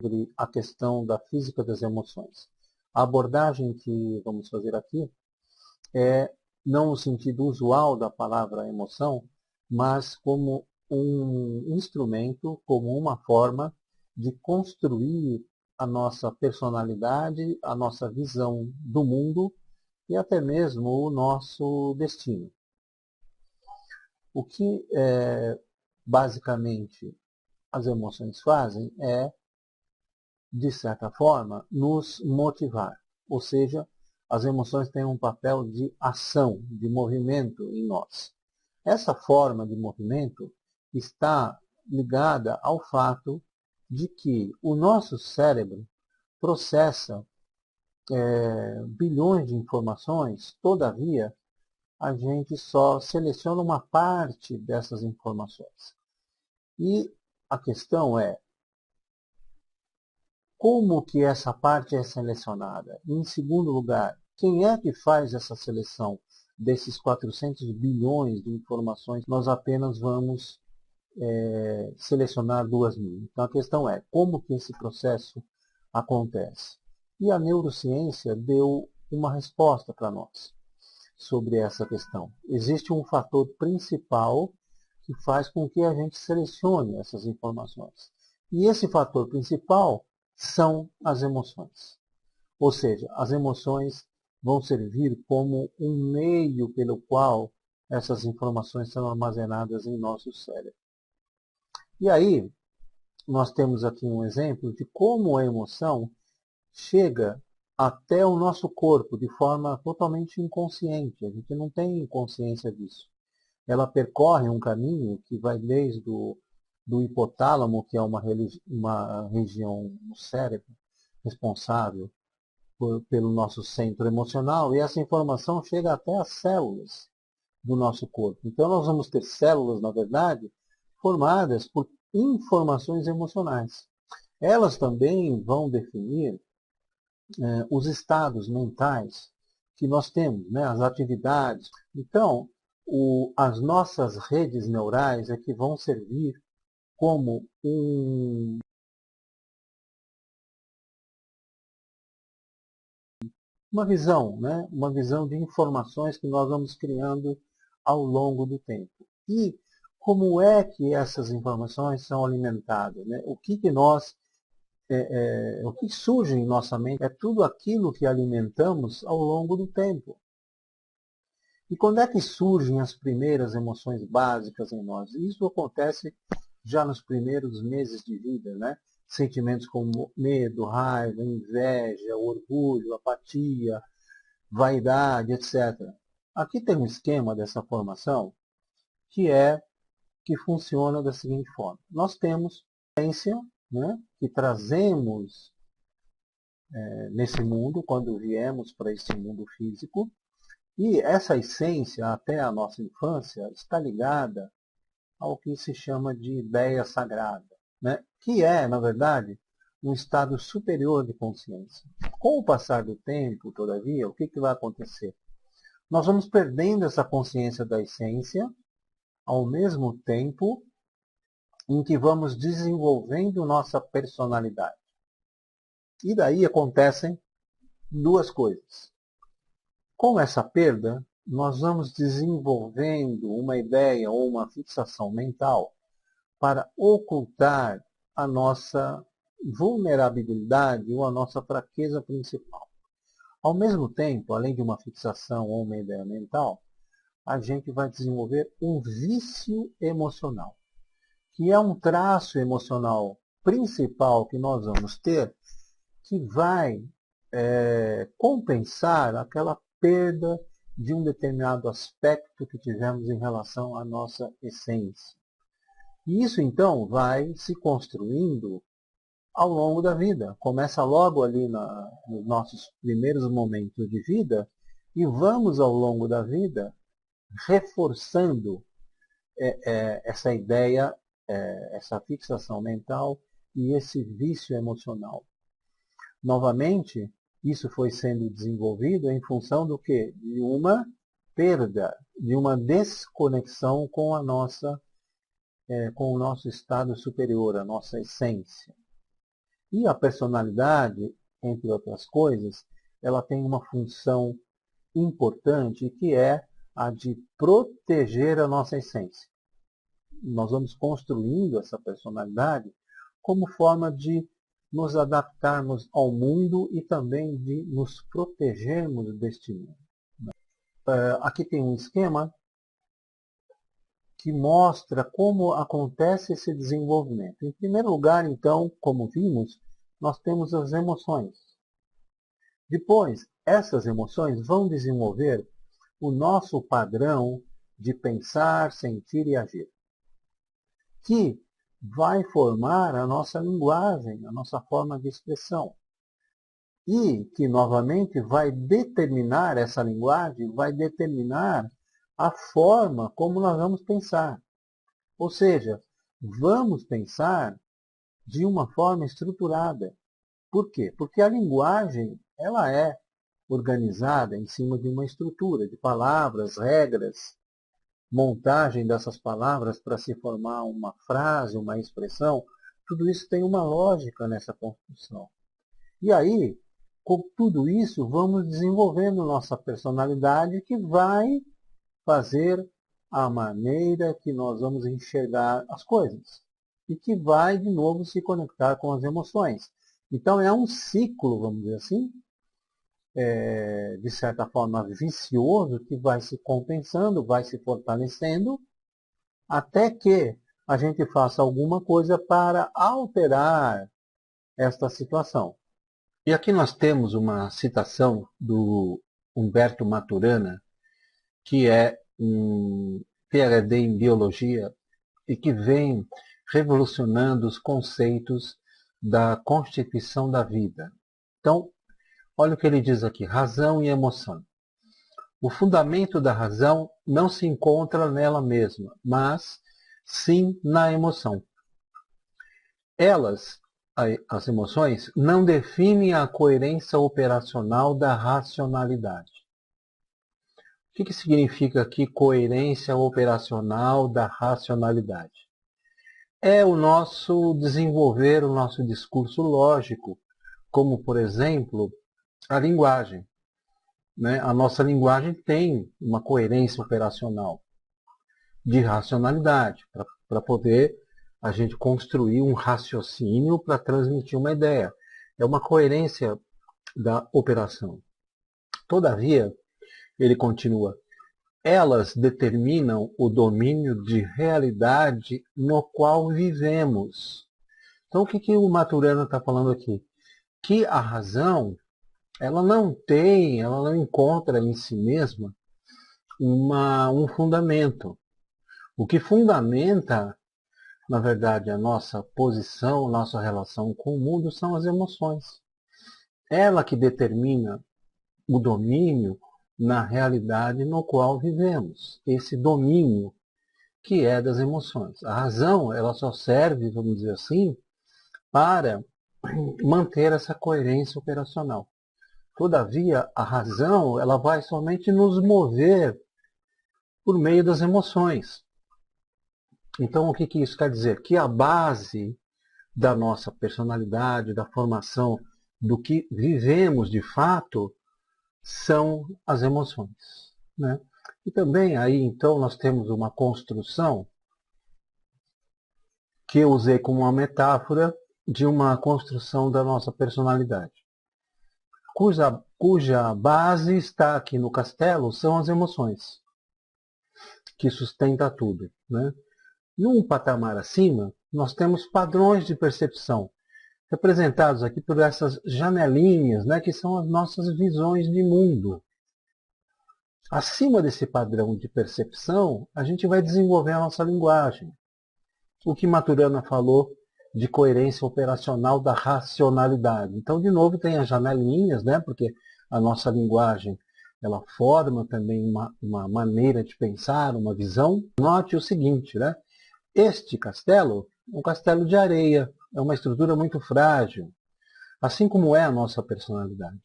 sobre a questão da física das emoções. A abordagem que vamos fazer aqui é não no sentido usual da palavra emoção, mas como um instrumento, como uma forma de construir a nossa personalidade, a nossa visão do mundo e até mesmo o nosso destino. O que basicamente as emoções fazem é, de certa forma, nos motivar. Ou seja, as emoções têm um papel de ação, de movimento em nós. Essa forma de movimento está ligada ao fato de que o nosso cérebro processa bilhões de informações, todavia, a gente só seleciona uma parte dessas informações. E a questão é, como que essa parte é selecionada? Em segundo lugar, quem é que faz essa seleção desses 400 bilhões de informações? Nós apenas vamos selecionar 2.000. Então a questão é, como que esse processo acontece? E a neurociência deu uma resposta para nós sobre essa questão. Existe um fator principal que faz com que a gente selecione essas informações. E esse fator principal são as emoções. Ou seja, as emoções vão servir como um meio pelo qual essas informações são armazenadas em nosso cérebro. E aí, nós temos aqui um exemplo de como a emoção chega até o nosso corpo de forma totalmente inconsciente. A gente não tem consciência disso. Ela percorre um caminho que vai desde do hipotálamo, que é uma região no cérebro responsável pelo nosso centro emocional, e essa informação chega até as células do nosso corpo. Então nós vamos ter células, na verdade, formadas por informações emocionais. Elas também vão definir os estados mentais que nós temos, né, as atividades. Então, as nossas redes neurais é que vão servir como uma visão, né, uma visão de informações que nós vamos criando ao longo do tempo. E como é que essas informações são alimentadas? Né? O que surge em nossa mente é tudo aquilo que alimentamos ao longo do tempo. E quando é que surgem as primeiras emoções básicas em nós? Isso acontece já nos primeiros meses de vida, né? Sentimentos como medo, raiva, inveja, orgulho, apatia, vaidade, etc. Aqui tem um esquema dessa formação que funciona da seguinte forma. Nós temos a essência, né, que trazemos nesse mundo, quando viemos para esse mundo físico, e essa essência, até a nossa infância, está ligada ao que se chama de ideia sagrada, né? Que é, na verdade, um estado superior de consciência. Com o passar do tempo, todavia, o que vai acontecer? Nós vamos perdendo essa consciência da essência, ao mesmo tempo em que vamos desenvolvendo nossa personalidade. E daí acontecem duas coisas. Com essa perda, nós vamos desenvolvendo uma ideia ou uma fixação mental para ocultar a nossa vulnerabilidade ou a nossa fraqueza principal. Ao mesmo tempo, além de uma fixação ou uma ideia mental, a gente vai desenvolver um vício emocional, que é um traço emocional principal que nós vamos ter, que vai compensar aquela perda de um determinado aspecto que tivemos em relação à nossa essência. E isso, então, vai se construindo ao longo da vida. Começa logo ali nos nossos primeiros momentos de vida e vamos, ao longo da vida, reforçando essa ideia, essa fixação mental e esse vício emocional. Novamente, isso foi sendo desenvolvido em função do quê? De uma perda, de uma desconexão com com o nosso estado superior, a nossa essência. E a personalidade, entre outras coisas, ela tem uma função importante que é a de proteger a nossa essência. Nós vamos construindo essa personalidade como forma de nos adaptarmos ao mundo e também de nos protegermos deste mundo. Aqui tem um esquema que mostra como acontece esse desenvolvimento. Em primeiro lugar, então, como vimos, nós temos as emoções. Depois, essas emoções vão desenvolver o nosso padrão de pensar, sentir e agir, que vai formar a nossa linguagem, a nossa forma de expressão. E que, novamente, vai determinar essa linguagem, vai determinar a forma como nós vamos pensar. Ou seja, vamos pensar de uma forma estruturada. Por quê? Porque a linguagem ela é organizada em cima de uma estrutura, de palavras, regras, montagem dessas palavras para se formar uma frase, uma expressão. Tudo isso tem uma lógica nessa construção. E aí, com tudo isso, vamos desenvolvendo nossa personalidade que vai fazer a maneira que nós vamos enxergar as coisas. E que vai, de novo, se conectar com as emoções. Então, é um ciclo, vamos dizer assim, de certa forma vicioso, que vai se compensando, vai se fortalecendo, até que a gente faça alguma coisa para alterar esta situação. E aqui nós temos uma citação do Humberto Maturana, que é um PhD em biologia e que vem revolucionando os conceitos da constituição da vida. Então, olha o que ele diz aqui, razão e emoção. O fundamento da razão não se encontra nela mesma, mas sim na emoção. Elas, as emoções, não definem a coerência operacional da racionalidade. O que significa aqui coerência operacional da racionalidade? É o nosso desenvolver o nosso discurso lógico, como, por exemplo, a linguagem. Né? A nossa linguagem tem uma coerência operacional de racionalidade, para poder a gente construir um raciocínio para transmitir uma ideia. É uma coerência da operação. Todavia, ele continua, elas determinam o domínio de realidade no qual vivemos. Então, o que o Maturana está falando aqui? Que a razão, ela não encontra em si mesma um fundamento. O que fundamenta, na verdade, a nossa posição, nossa relação com o mundo são as emoções. Ela que determina o domínio na realidade no qual vivemos. Esse domínio que é das emoções. A razão, ela só serve, vamos dizer assim, para manter essa coerência operacional. Todavia, a razão, ela vai somente nos mover por meio das emoções. Então, o que isso quer dizer? Que a base da nossa personalidade, da formação, do que vivemos de fato, são as emoções. Né? E também aí, então, nós temos uma construção que eu usei como uma metáfora de uma construção da nossa personalidade, cuja base está aqui no castelo, são as emoções, que sustenta tudo. Né? Num patamar acima, nós temos padrões de percepção, representados aqui por essas janelinhas, né, que são as nossas visões de mundo. Acima desse padrão de percepção, a gente vai desenvolver a nossa linguagem. O que Maturana falou de coerência operacional da racionalidade. Então, de novo, tem as janelinhas, né, porque a nossa linguagem ela forma também uma maneira de pensar, uma visão. Note o seguinte, né? Este castelo é um castelo de areia, é uma estrutura muito frágil, assim como é a nossa personalidade.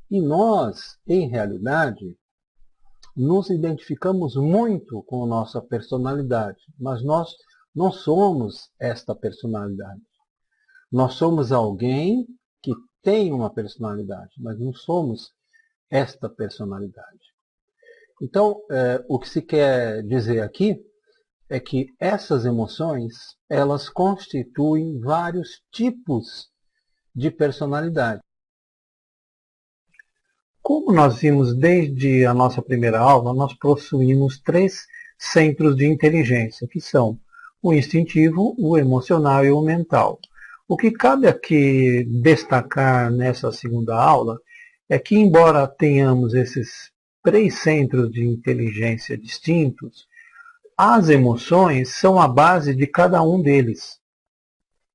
E nós, em realidade, nos identificamos muito com a nossa personalidade, mas nós não somos esta personalidade. Nós somos alguém que tem uma personalidade, mas não somos esta personalidade. Então, o que se quer dizer aqui é que essas emoções, elas constituem vários tipos de personalidade. Como nós vimos desde a nossa primeira aula, nós possuímos 3 centros de inteligência, que são o instintivo, o emocional e o mental. O que cabe aqui destacar nessa segunda aula é que, embora tenhamos esses 3 centros de inteligência distintos, as emoções são a base de cada um deles.